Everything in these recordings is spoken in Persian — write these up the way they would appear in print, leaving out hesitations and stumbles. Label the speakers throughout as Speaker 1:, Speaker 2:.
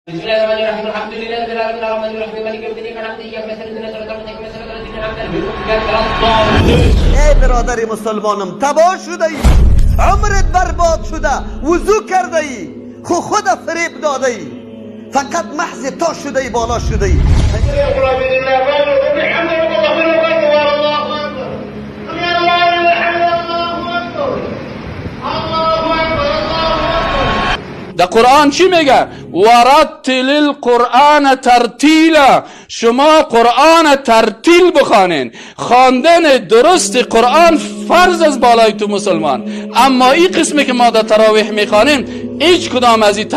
Speaker 1: بسم الله الرحمن الرحيم الحمد لله رب العالمين الرحمن الرحيم مالك يوم الدين إياك نعبد وإياك نستعين اهدنا الصراط المستقيم صراط الذين أنعمت عليهم.
Speaker 2: ای برادر مسلمانم، تباه شده ای، عمرت برباد شده، وضو کرده ای، خود فریب داده ای، فقط محض تا شده ای، بالا شده ای.
Speaker 3: در قرآن چی میگه؟ ورتل القرآن ترتیلا، شما قرآن ترتیل بخوانین. خواندن درست قرآن فرض از بالای تو مسلمان. اما این قسمی که ما در تراویح میخوانیم هیچ کدام از این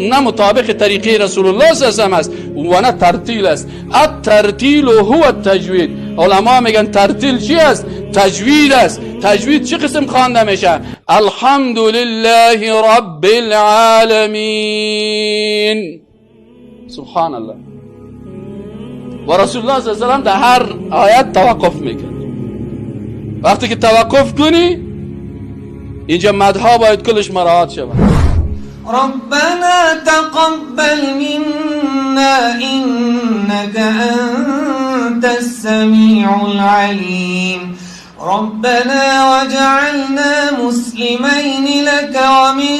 Speaker 3: نه مطابق طریقه رسول الله صلی الله علیه و است و نه ترتیل است. الترتیل هو التجوید. علما میگن ترتیل چی است؟ تجوید است. تجوید چه قسم خوانده میشه؟ الحمد لله رب العالمین. سبحان الله. و رسول الله صلی الله علیه و در هر آیت توقف میکنه. وقتی که توقف کنی اینجا مدها باید کلش مراعات شود.
Speaker 4: ربنا تقبل منا إنك أنت السميع العليم ربنا وجعلنا مسلمين لك ومن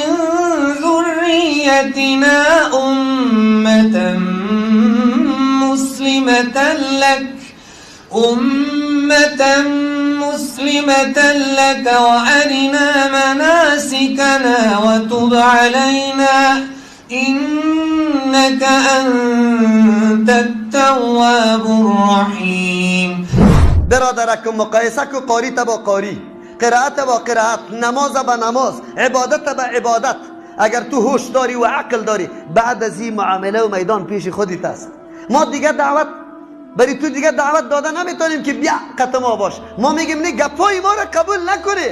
Speaker 4: ذريتنا أمة مسلمة لك وأرنا مناسكنا وتب علينا إنك أنت التواب الرحيم.
Speaker 2: برادرکم مقایسه کو قاری با قاری، قرائت با قرائت، نماز با نماز، عبادت با عبادت. اگر تو هوش داری و عقل داری، بعد از این معامله و میدان پیش خودت است. ما دیگه دعوت بری تو دیگه دعوت داده نمیتونیم که بیا قط ما باش. ما میگیم نه، گپای ما را قبول نکنی،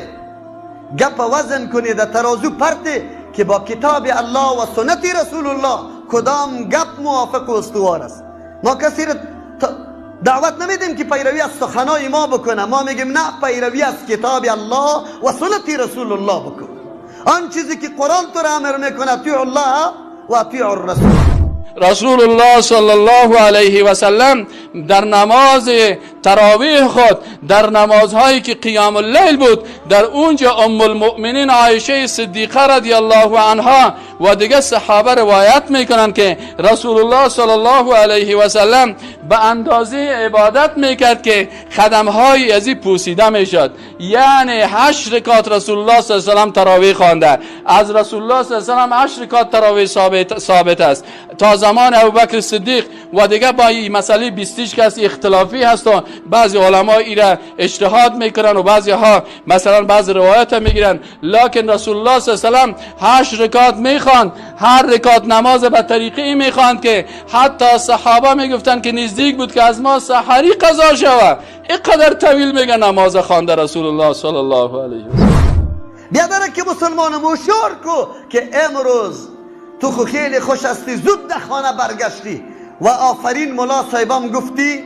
Speaker 2: گپ وزن کنی در ترازو پرتی که با کتاب الله و سنت رسول الله کدام گپ موافق و استوار است. ما کسی را دعوت نمیدیم که پیروی از سخنای ما بکنه. ما میگیم نه، پیروی از کتاب الله و سنت رسول الله بکن. آن چیزی که قرآن تو را امر میکنه اطیع الله و اطیع الرسول.
Speaker 3: رسول الله صلی الله علیه و سلم در نماز تراویح خود، در نمازهایی که قیام اللیل بود، در اونجا ام المؤمنین عایشه صدیقه رضی الله عنها و دیگه صحابه روایت میکنن که رسول الله صلی الله علیه و سلم به اندازه عبادت میکرد که خدمهای ازی پوسیده میشد. یعنی 8 رکعت رسول الله صلی الله علیه و سلم تراویح خوانده. از رسول الله صلی الله علیه و سلم 8 رکعت تراویح ثابت است. تا زمان ابوبکر صدیق و دیگه با این مسئله 20 کسی اختلافی هست و بعضی علما ایره اجتهاد میکنن و بعضی ها مثلا بعضی روایت میگیرن، لکن رسول الله صلی الله علیه و سلم 8 رکعت میخواند. هر رکعت نماز به طریقه ای میخواند که حتی صحابه میگفتن که نزدیک بود که از ما سحری قضا شود. اینقدر طویل میگه نماز خوانده رسول الله صلی الله علیه و سلم.
Speaker 2: بیادره که مسلمانم هوشیار کو که امروز تو خو خیلی خوش هستی، زود در خانه برگشتی و آفرین ملا صاحبم گفتی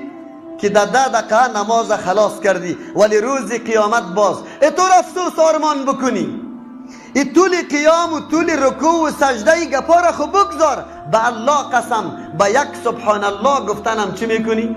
Speaker 2: که در 10 دقیقه نماز خلاص کردی، ولی روز قیامت باز تو افسوس آرمان بکنی. این طول قیام و طول رکوع و سجده گپا را خو بگذار. به الله قسم به یک سبحان الله گفتنم چی میکنی؟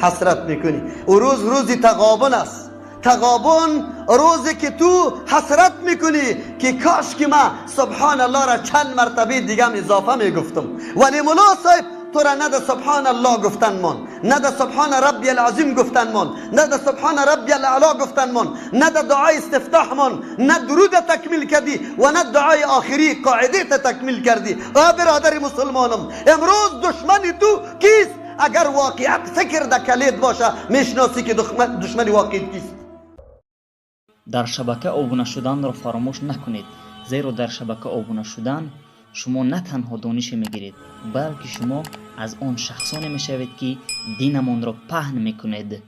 Speaker 2: حسرت میکنی. و روز تغابن است. تغابن روزی که تو حسرت میکنی که کاش که من سبحان الله را چند مرتبه دیگه اضافه میگفتم، ولی مولا صاحب تو را نه سبحان الله گفتن من، نه سبحان ربی العظیم گفتن من، نه سبحان ربی الاعلا گفتن من، نه دعای استفتاح من، نه درود تکمیل کردی و نه دعای آخری قاعده تکمیل کردی. برادر مسلمانم، امروز دشمن تو کیست؟ اگر واقعیت فکر در کلید باشه میشناسی که دشمن واقعی کیست.
Speaker 5: در شبکه آبونه شدن را فراموش نکنید، زیرا در شبکه آبونه شدن شما نه تنها دانش میگیرید، بلکه شما از آن شخصانی میشوید که دینمان را پهن میکنید.